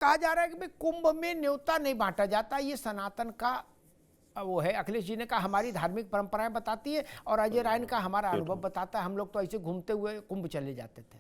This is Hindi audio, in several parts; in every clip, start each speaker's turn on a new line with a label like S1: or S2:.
S1: कहा जा रहा है कि भाई कुंभ में न्योता नहीं बांटा जाता, ये सनातन का वो है। अखिलेश जी ने कहा हमारी धार्मिक परंपराएं बताती है, और अजय राय ने कहा हमारा अनुभव बताता है, हम लोग तो ऐसे घूमते हुए कुंभ चले जाते थे।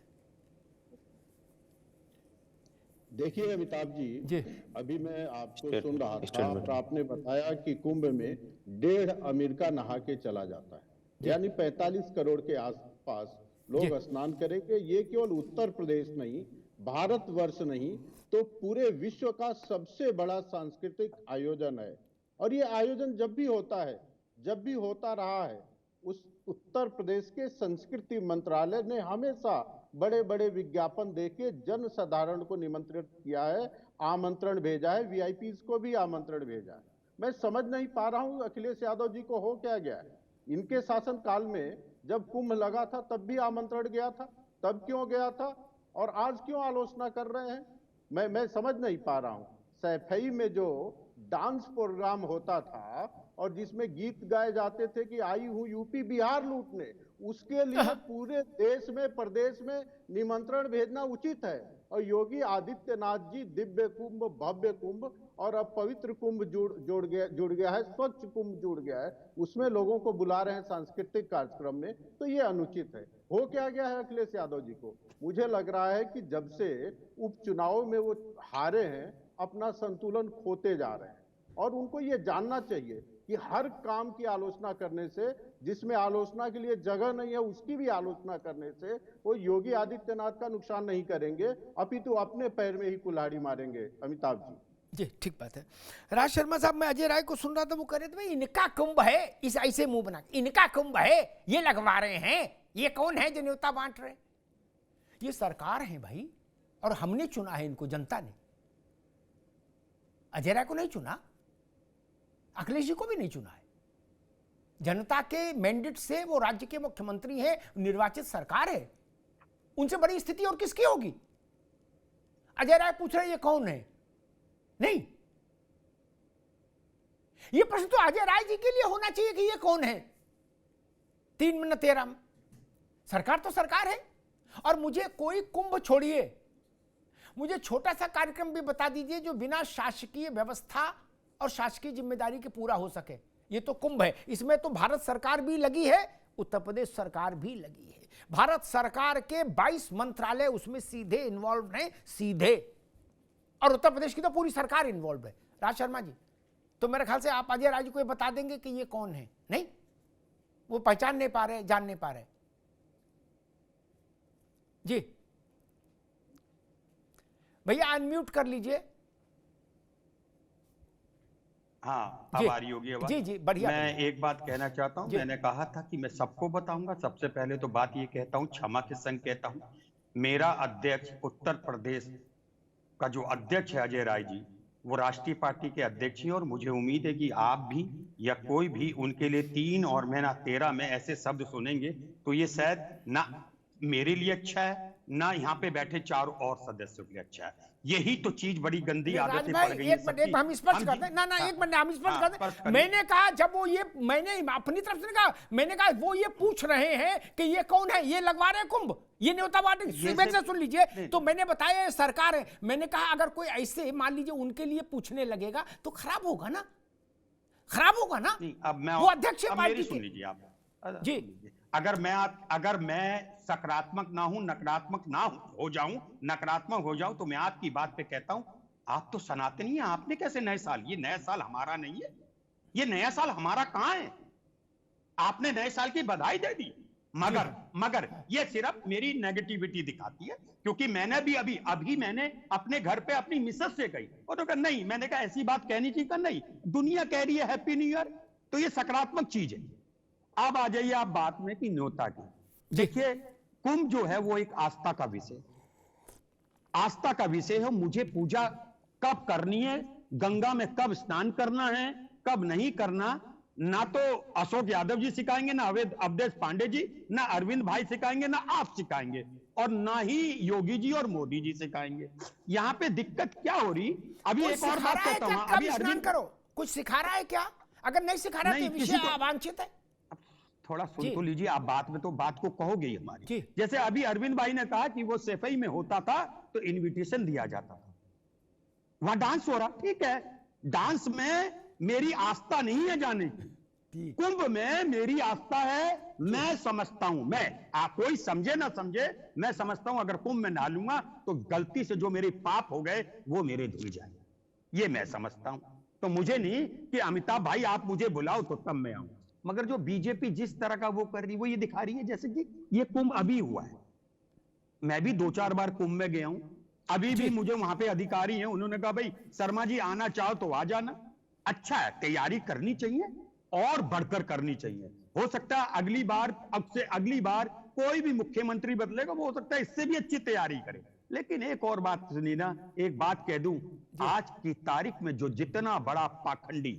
S2: देखिए अमिताभ जी, अभी मैं आपको सुन रहा था और आपने बताया कि कुंभ में 1.5 अमेरिका नहा के चला जाता है, यानी 45 करोड़ के आसपास लोग स्नान करेंगे। ये केवल उत्तर प्रदेश नहीं, भारतवर्ष नहीं, तो पूरे विश्व का सबसे बड़ा सांस्कृतिक आयोजन है। और ये आयोजन जब भी होता है, जब भी होता रहा है, उस उत्तर प्रदेश के संस्कृति मंत्रालय ने हमेशा बड़े बड़े विज्ञापन देके जन साधारण को निमंत्रित किया है, आमंत्रण भेजा है, वीआईपी को भी आमंत्रण भेजा है। मैं समझ नहीं पा रहा हूं अखिलेश यादव जी को हो क्या गया है। इनके शासन काल में जब कुंभ लगा था तब भी आमंत्रण गया था, तब क्यों गया था, और आज क्यों आलोचना कर रहे हैं। मैं समझ नहीं पा रहा हूं। सैफई में जो डांस प्रोग्राम होता था और जिसमें गीत गाए जाते थे कि आई हूं यूपी बिहार लूटने, उसके लिए पूरे देश में प्रदेश में निमंत्रण भेजना उचित है। और योगी आदित्यनाथ जी दिव्य कुंभ, भव्य कुंभ और अब पवित्र कुंभ जुड़ गया है, स्वच्छ कुंभ जुड़ गया है, उसमें लोगों को बुला रहे हैं सांस्कृतिक कार्यक्रम में, तो ये अनुचित है। हो क्या गया है अखिलेश यादव जी को? मुझे लग रहा है कि जब से उपचुनाव में वो हारे हैं, अपना संतुलन खोते जा रहे हैं। और उनको ये जानना चाहिए कि हर काम की आलोचना करने से, जिसमें आलोचना के लिए जगह नहीं है उसकी भी आलोचना करने से वो योगी आदित्यनाथ का नुकसान नहीं करेंगे, अपितु अपने पैर में ही कुल्हाड़ी मारेंगे। अमिताभ जी।
S1: जी ठीक बात है। राज शर्मा साहब, मैं अजय राय को सुन रहा था, वो कह रहे थे भाई इनका कुंभ है, इस ऐसे मुंह बना इनका कुंभ है, ये लगवा रहे हैं, ये कौन है जो न्योता बांट रहे? ये सरकार है भाई, और हमने चुना है इनको, जनता ने। अजय राय को नहीं चुना, अखिलेश जी को भी नहीं चुना है। जनता के मैंडेट से वो राज्य के मुख्यमंत्री हैं, निर्वाचित सरकार है, उनसे बड़ी स्थिति और किसकी होगी? अजय राय पूछ रहे ये कौन है? नहीं, ये प्रश्न तो अजय राय जी के लिए होना चाहिए कि ये कौन है। 3 मिनट 13 सरकार तो सरकार है। और मुझे कोई कुंभ छोड़िए, मुझे छोटा सा कार्यक्रम भी बता दीजिए जो बिना शासकीय व्यवस्था और शासकीय जिम्मेदारी के पूरा हो सके। ये तो कुंभ है, इसमें तो भारत सरकार भी लगी है, उत्तर प्रदेश सरकार भी लगी है। भारत सरकार के 22 मंत्रालय उसमें सीधे इन्वॉल्व हैं, सीधे, और उत्तर प्रदेश की तो पूरी सरकार इन्वॉल्व है। राज शर्मा जी, तो मेरे ख्याल से आप अजय राय जी को बता देंगे कि ये कौन है। नहीं, वो पहचान नहीं पा रहे, जान नहीं पा रहे। जी भैया अनम्यूट कर लीजिए।
S3: हाँ, अब आ रही होगी आवाज।
S1: जी जी बढ़िया।
S3: मैं एक बात कहना चाहता हूँ, मैंने कहा था कि मैं सबको बताऊंगा। सबसे पहले तो बात ये कहता हूँ, क्षमा के संग कहता हूँ, मेरा अध्यक्ष उत्तर प्रदेश का जो अध्यक्ष है अजय राय जी, वो राष्ट्रीय पार्टी के अध्यक्ष हैं, और मुझे उम्मीद है कि आप भी या कोई भी उनके लिए 3 और महीना 13 में ऐसे शब्द सुनेंगे तो ये शायद ना मेरे लिए अच्छा है, ना यहाँ पे बैठे 4 और सदस्यों के लिए अच्छा है। यही तो चीज बड़ी गंदी आदतें पड़ गई हैं।
S1: एक मिनट हम स्पष्ट कर दें। ना एक मिनट हम स्पष्ट कर दें। मैंने कहा जब वो ये, मैंने अपनी तरफ से कहा, मैंने कहा वो ये पूछ रहे हैं कि ये कौन है, ये लगवा रहे हैं कुंभ, ये न्योता बांटे, से सुन लीजिए। तो मैंने बताया ये सरकार है। मैंने कहा अगर कोई ऐसे मान लीजिए उनके लिए पूछने लगेगा तो खराब होगा ना, खराब होगा ना।
S3: अब मैं
S1: वो अध्यक्ष पार्टी
S3: सुन लीजिए आप
S1: जी।
S3: अगर मैं सकारात्मक ना हूं, नकारात्मक ना हो जाऊं, नकारात्मक हो जाऊं, तो मैं आपकी बात पे कहता हूं आप तो सनातनी हैं। आपने कैसे नए साल, ये नया साल हमारा नहीं है, ये नया साल हमारा कहां है? आपने नए साल की बधाई दे दी, मगर ये सिर्फ मेरी नेगेटिविटी दिखाती है, क्योंकि मैंने भी अभी मैंने अपने घर पे अपनी मिसेस से कही, और तो कहा नहीं, मैंने कहा ऐसी बात कहनी चाहिए, नहीं, दुनिया कह रही है हैप्पी न्यू ईयर, तो ये सकारात्मक चीज है। अब आ जाइए आप बात में कि न्योता की। देखिए, कुंभ जो है वो एक आस्था का विषय, आस्था का विषय है। मुझे पूजा कब करनी है, गंगा में कब स्नान करना है, कब नहीं करना, ना तो अशोक यादव जी सिखाएंगे, ना अवधेश पांडे जी, ना अरविंद भाई सिखाएंगे, ना आप सिखाएंगे, और ना ही योगी जी और मोदी जी सिखाएंगे। यहाँ पे दिक्कत क्या हो रही, अभी एक और बात कहता हूँ, अभी अरविंद
S1: करो कुछ सिखा रहा है क्या? अगर नहीं सिखा रहा है तो विषय अवांछित है।
S3: थोड़ा सुन तो लीजिए आप, बात को कहोगे ही हमारी। जैसे अभी अरविंद भाई ने कहा कि वो सैफई में होता था तो इनविटेशन दिया जाता था, वहां डांस हो रहा, ठीक है, डांस में मेरी आस्था नहीं है जाने की, कुंभ में मेरी आस्था है, मैं समझता हूं, कोई समझे ना समझे, मैं समझता हूं अगर कुंभ में नहा लूंगा तो गलती से जो मेरे पाप हो गए वो मेरे धुल जाए, ये मैं समझता हूं। तो मुझे नहीं कि अमिताभ भाई आप मुझे बुलाओ तो तब मैं आऊं, मगर जो बीजेपी जिस तरह का वो कर रही, वो ये दिखा रही है जैसे कि ये कुंभ अभी हुआ है। मैं भी 2-4 बार कुंभ में गया हूं, अभी भी मुझे वहां पे अधिकारी हैं, उन्होंने कहा भाई शर्मा जी आना चाहो तो आ जाना। अच्छा है, तैयारी करनी चाहिए और बढ़कर करनी चाहिए। हो सकता है अगली बार, अब से अगली बार कोई भी मुख्यमंत्री बदलेगा, वो हो सकता है इससे भी अच्छी तैयारी करे। लेकिन एक और बात सुनी ना, एक बात कह दूं, आज की तारीख में जो जितना बड़ा पाखंडी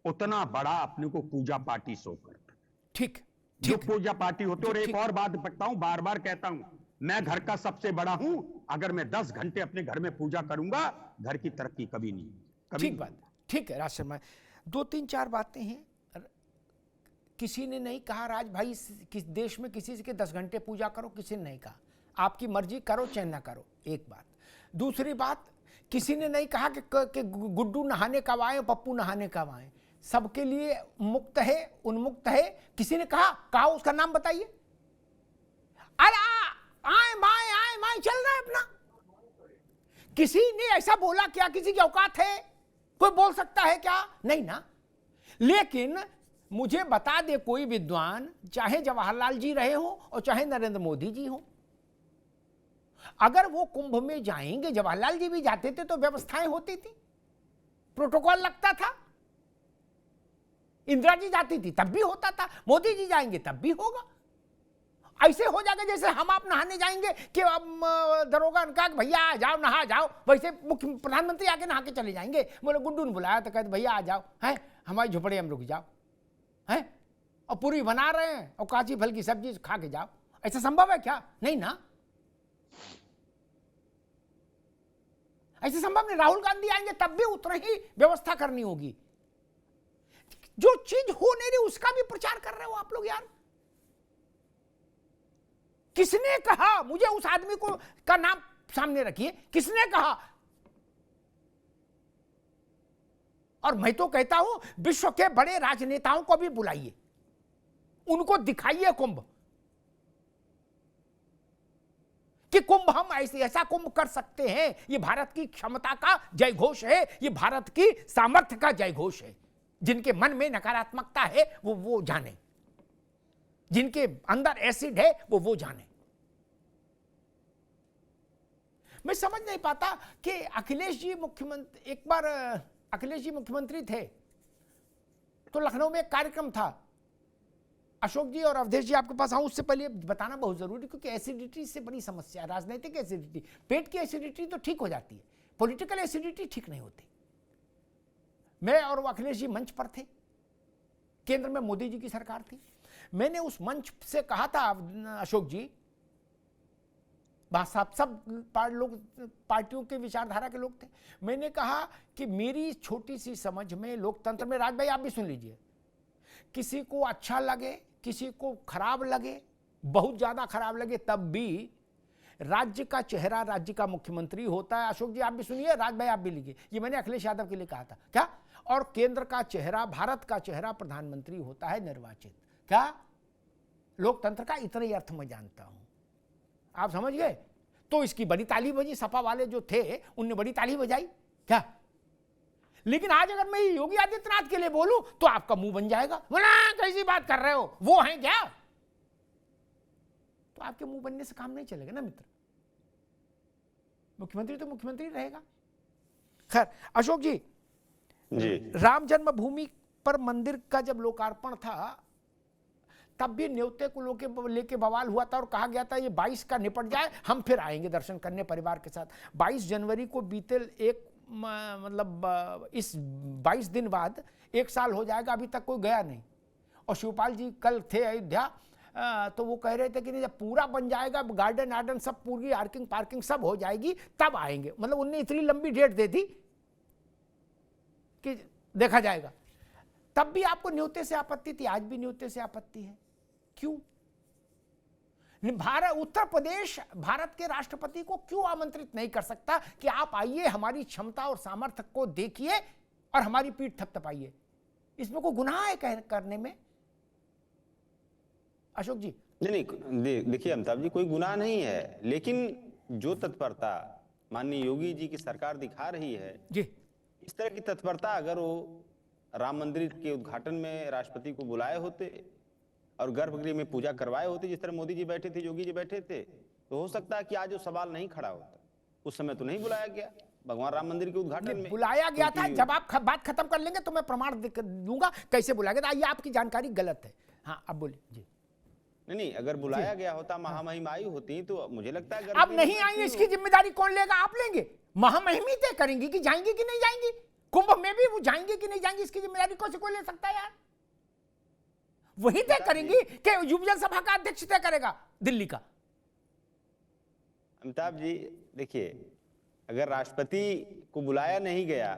S3: उतना बड़ा अपने को पूजा पार्टी शो करता है।
S1: ठीक,
S3: जो पूजा पार्टी होते। और एक और बात बताता हूं, बार बार कहता हूं, मैं घर का सबसे बड़ा हूं, अगर मैं 10 घंटे अपने घर में पूजा करूंगा, घर की तरक्की कभी नहीं, कभी।
S1: ठीक बात, ठीक है राज शर्मा। 2-3-4 बातें हैं। किसी ने नहीं कहा राज भाई किस देश में किसी से 10 घंटे पूजा करो, किसी ने नहीं कहा, आपकी मर्जी करो चाहे ना करो, एक बात। दूसरी बात, किसी ने नहीं कहा कि गुड्डू नहाने कब आए, पप्पू नहाने कब आए, सबके लिए मुक्त है, उन्मुक्त है। किसी ने कहा उसका नाम बताइए, अरे आए माए चल रहा है अपना। किसी ने ऐसा बोला क्या? किसी की औकात है? कोई बोल सकता है क्या? नहीं ना। लेकिन मुझे बता दे कोई विद्वान, चाहे जवाहरलाल जी रहे हो और चाहे नरेंद्र मोदी जी हो, अगर वो कुंभ में जाएंगे, जवाहरलाल जी भी जाते थे तो व्यवस्थाएं होती थी, प्रोटोकॉल लगता था, इंदिरा जी जाती थी तब भी होता था, मोदी जी जाएंगे तब भी होगा। ऐसे हो जाएगा जैसे हम आप नहाने जाएंगे कि दरोगा ने कहा कि भैया आ जाओ नहा जाओ, वैसे मुख्य प्रधानमंत्री आके नहा के चले जाएंगे। बोले गुड्डू ने बुलाया तो कहते भैया आ जाओ, है हमारी झोपड़ी में रुक जाओ, है और पूरी बना रहे हैं और काची फल की सब्जी खा के जाओ। ऐसा संभव है क्या? नहीं ना, ऐसे संभव नहीं। राहुल गांधी आएंगे तब भी उतना ही व्यवस्था करनी होगी। जो चीज हो नहीं रही उसका भी प्रचार कर रहे हो आप लोग यार। किसने कहा? मुझे उस आदमी को का नाम सामने रखिए, किसने कहा? और मैं तो कहता हूं विश्व के बड़े राजनेताओं को भी बुलाइए, उनको दिखाइए कुंभ, कि कुंभ हम ऐसा कुंभ कर सकते हैं। ये भारत की क्षमता का जय घोष है, ये भारत की सामर्थ्य का जय घोष है। जिनके मन में नकारात्मकता है वो जाने, जिनके अंदर एसिड है वो जाने। मैं समझ नहीं पाता कि अखिलेश जी मुख्यमंत्री, एक बार अखिलेश जी मुख्यमंत्री थे तो लखनऊ में एक कार्यक्रम था। अशोक जी और अवधेश जी आपके पास आऊं उससे पहले बताना बहुत जरूरी, क्योंकि एसिडिटी से बड़ी समस्या है। राजनीतिक एसिडिटी, पेट की एसिडिटी तो ठीक हो जाती है, पॉलिटिकल एसिडिटी ठीक नहीं होती। मैं और अखिलेश जी मंच पर थे, केंद्र में मोदी जी की सरकार थी। मैंने उस मंच से कहा था, अशोक जी सब लोग पार्टियों के विचारधारा के लोग थे, मैंने कहा कि मेरी छोटी सी समझ में लोकतंत्र में, राज भाई आप भी सुन लीजिए, किसी को अच्छा लगे किसी को खराब लगे, बहुत ज्यादा खराब लगे, तब भी राज्य का चेहरा राज्य का मुख्यमंत्री होता है। अशोक जी आप भी सुनिए, राज भाई आप भी लीजिए, ये मैंने अखिलेश यादव के लिए कहा था क्या। और केंद्र का चेहरा, भारत का चेहरा प्रधानमंत्री होता है निर्वाचित। क्या लोकतंत्र का इतना ही अर्थ मैं जानता हूं, आप समझ गए। तो इसकी बड़ी ताली बजी, सपा वाले जो थे उनने बड़ी ताली बजाई क्या। लेकिन आज अगर मैं योगी आदित्यनाथ के लिए बोलूं तो आपका मुंह बन जाएगा, बोला कैसी बात कर रहे हो, वो हैं क्या। तो आपके मुंह बनने से काम नहीं चलेगा ना मित्र, मुख्यमंत्री तो मुख्यमंत्री रहेगा। खैर अशोक जी, राम जन्मभूमि पर मंदिर का जब लोकार्पण था तब भी न्योते को लेके बवाल हुआ था और कहा गया था ये 22 का निपट जाए हम फिर आएंगे दर्शन करने परिवार के साथ। 22 जनवरी को बीते इस 22 दिन बाद 1 साल हो जाएगा, अभी तक कोई गया नहीं। और शिवपाल जी कल थे अयोध्या, तो वो कह रहे थे कि नहीं जब पूरा बन जाएगा, गार्डन आर्डन सब, पूरी पार्किंग सब हो जाएगी तब आएंगे। मतलब उनने इतनी लंबी डेट दे दी कि देखा जाएगा। तब भी आपको न्योते से आपत्ति थी, आज भी न्योते से आपत्ति है, क्यों? भारत, उत्तर प्रदेश भारत के राष्ट्रपति को क्यों आमंत्रित नहीं कर सकता कि आप आइए, हमारी क्षमता और सामर्थ्य को देखिए और हमारी पीठ थपथपाइए? इसमें कोई गुनाह है करने में अशोक जी?
S4: नहीं, देखिए अमिताभ जी, कोई गुनाह नहीं है, लेकिन जो तत्परता माननीय योगी जी की सरकार दिखा रही है
S1: जी,
S4: इस तरह की तत्परता अगर वो राम मंदिर के उद्घाटन में राष्ट्रपति को बुलाए होते और गर्भगृह में पूजा करवाए होते, जिस तरह मोदी जी बैठे थे, योगी जी बैठे थे, तो हो सकता है कि आज वो सवाल नहीं खड़ा होता। उस समय तो नहीं बुलाया गया भगवान राम मंदिर के उद्घाटन में,
S1: बुलाया गया था। जब आप बात खत्म कर लेंगे तो मैं प्रमाण दूंगा कैसे बुलाया गया था। ये आपकी जानकारी गलत है। हाँ, अब बोलिए जी।
S4: नहीं, अगर बुलाया गया होता, महामहिम आई होती, तो मुझे लगता है
S1: अब नहीं आई, इसकी जिम्मेदारी कौन लेगा? आप लेंगे? महामहिम ही तय करेंगी कि जाएंगी कि नहीं जाएंगी। कुंभ में भी वो जाएंगे कि नहीं जाएंगी, इसकी जिम्मेदारी कौन से कोई ले सकता है यार? वही तय करेंगी कि युवजन सभा का अध्यक्ष तय करेगा दिल्ली का?
S4: अमिताभ जी देखिए, अगर राष्ट्रपति को बुलाया नहीं गया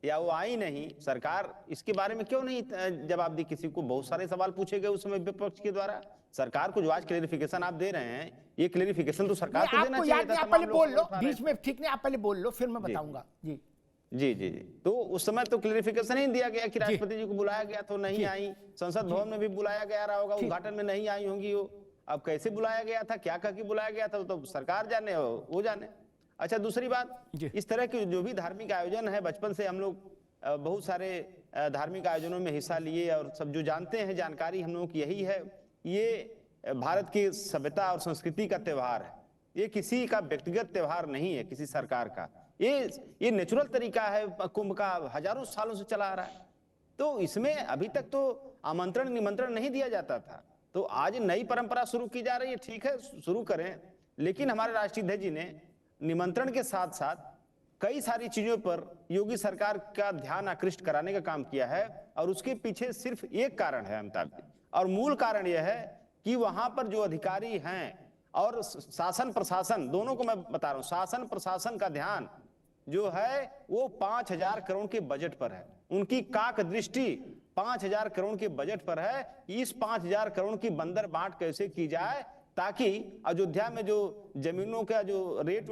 S4: या वो आई नहीं, सरकार इसके बारे में क्यों नहीं जवाब दी? किसी को बहुत सारे सवाल पूछे गए उस समय विपक्ष के द्वारा। सरकार को जो आज क्लेरिफिकेशन आप दे रहे हैं, ये क्लेरिफिकेशन तो सरकार को देना चाहिए था।
S1: आप पहले बोल लो, बीच में ठीक नहीं, आप पहले बोल लो, फिर मैं बताऊंगा। जी
S4: जी जी जी। तो उस समय तो क्लेरिफिकेशन ही दिया गया कि राष्ट्रपति जी को बुलाया गया तो नहीं आई, संसद भवन में भी बुलाया गया रहा होगा, उद्घाटन में नहीं आई होंगी वो। अब कैसे बुलाया गया था, क्या कह के बुलाया गया था, तो सरकार जाने, वो जाने। अच्छा, दूसरी बात, इस तरह के जो भी धार्मिक आयोजन है, बचपन से हम लोग बहुत सारे धार्मिक आयोजनों में हिस्सा लिए और सब जो जानते हैं, जानकारी हम लोगों की यही है, ये भारत की सभ्यता और संस्कृति का त्योहार है। ये किसी का व्यक्तिगत त्योहार नहीं है, किसी सरकार का। ये नेचुरल तरीका है कुंभ का, हजारों सालों से चला आ रहा है। तो इसमें अभी तक तो आमंत्रण निमंत्रण नहीं दिया जाता था, तो आज नई परंपरा शुरू की जा रही है। ठीक है, शुरू करें, लेकिन हमारे राष्ट्रीय अध्यक्ष जी ने निमंत्रण के साथ साथ कई सारी चीजों पर योगी सरकार का ध्यान आकृष्ट कराने का काम किया है, और उसके पीछे सिर्फ एक कारण है अमिताभ जी, और मूल कारण यह है कि वहां पर जो अधिकारी हैं और शासन प्रशासन, दोनों को मैं बता रहा हूं, शासन प्रशासन का ध्यान जो है वो 5,000 करोड़ के बजट पर है। उनकी काक दृष्टि 5,000 करोड़ के बजट पर है। इस 5,000 करोड़ की बंदर बांट कैसे की जाए, ताकि अयोध्या में जो जमीनों का जो रेट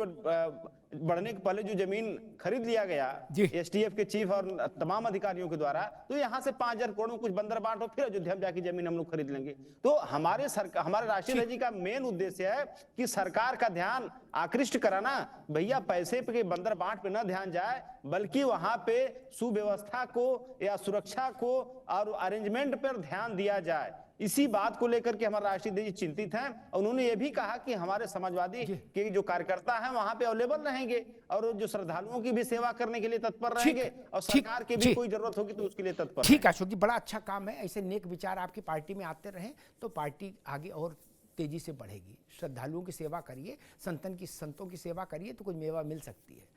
S4: बढ़ने के पहले जो जमीन खरीद लिया गया एसटीएफ के चीफ और तमाम अधिकारियों के द्वारा, तो यहां से 5,000 करोड़ में कुछ बंदर बांटो, फिर अयोध्या में जाके जमीन हम लोग खरीद लेंगे। तो हमारे राष्ट्रीय अध्यक्ष जी का मेन उद्देश्य है कि सरकार का ध्यान आकृष्ट कराना। भैया, पैसे पे बंदर बांट पे न ध्यान जाए, बल्कि वहां पे सुव्यवस्था को या सुरक्षा को और अरेंजमेंट पर ध्यान दिया जाए। इसी बात को लेकर के हमारे राष्ट्रीय अध्यक्ष जी चिंतित हैं, और उन्होंने ये भी कहा कि हमारे समाजवादी के जो कार्यकर्ता हैं वहां पे अवेलेबल रहेंगे और जो श्रद्धालुओं की भी सेवा करने के लिए तत्पर रहेंगे, और सरकार की भी कोई जरूरत होगी तो उसके लिए तत्पर।
S1: ठीक है अशोक जी, बड़ा अच्छा काम है। ऐसे नेक विचार आपकी पार्टी में आते रहें तो पार्टी आगे और तेजी से बढ़ेगी। श्रद्धालुओं की सेवा करिए, संतों की सेवा करिए, तो कुछ मेवा मिल सकती है।